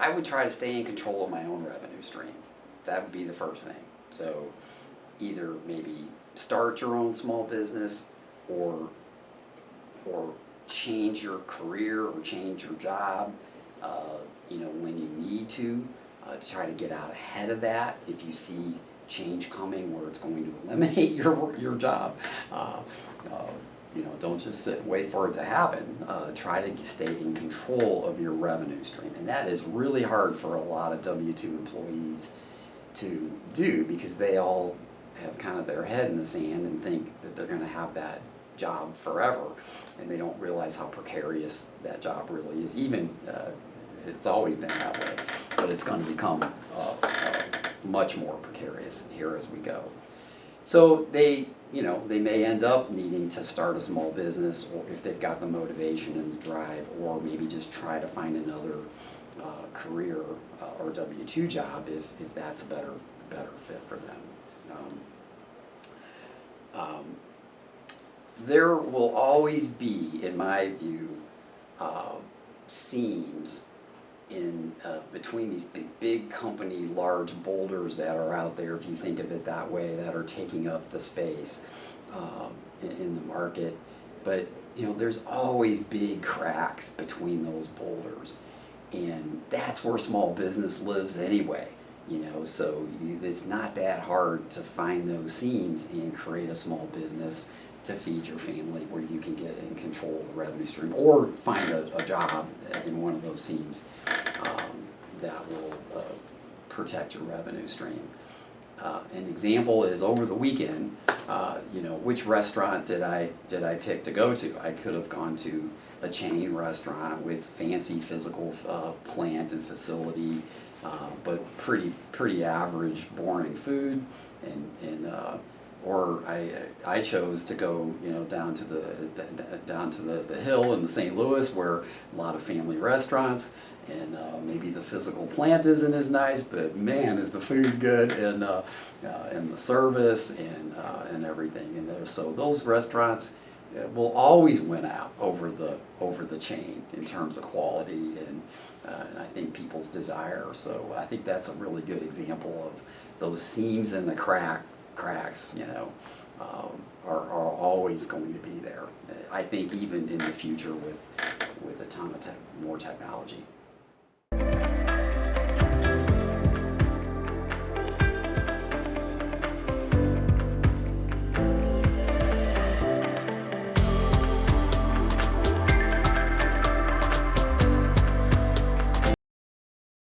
I would try to stay in control of my own revenue stream. That would be the first thing. So either maybe start your own small business, or change your career or change your job, when you need to try to get out ahead of that. If you see change coming where it's going to eliminate your job, don't just sit and wait for it to happen. Try to stay in control of your revenue stream, and that is really hard for a lot of W-2 employees to do, because they all have kind of their head in the sand and think that they're going to have that job forever, and they don't realize how precarious that job really is. Even it's always been that way, but it's going to become much more precarious here as we go. So they may end up needing to start a small business, or if they've got the motivation and the drive, or maybe just try to find another career or W-2 job if that's a better fit for them. There will always be, in my view, seams in between these big company, large boulders that are out there, if you think of it that way, that are taking up the space in the market. But there's always big cracks between those boulders, and that's where small business lives anyway. So it's not that hard to find those seams and create a small business to feed your family, where you can get in control of the revenue stream, or find a job in one of those seams that will protect your revenue stream. An example is, over the weekend, which restaurant did I pick to go to? I could have gone to a chain restaurant with fancy physical plant and facility, but pretty average, boring food, or I chose to go down to the hill in St. Louis, where a lot of family restaurants, and maybe the physical plant isn't as nice, but man, is the food good, and the service and everything. And so those restaurants will always win out over the chain in terms of quality and I think people's desire. So I think that's a really good example of those seams in the cracks. Are always going to be there. I think even in the future with a ton of more technology.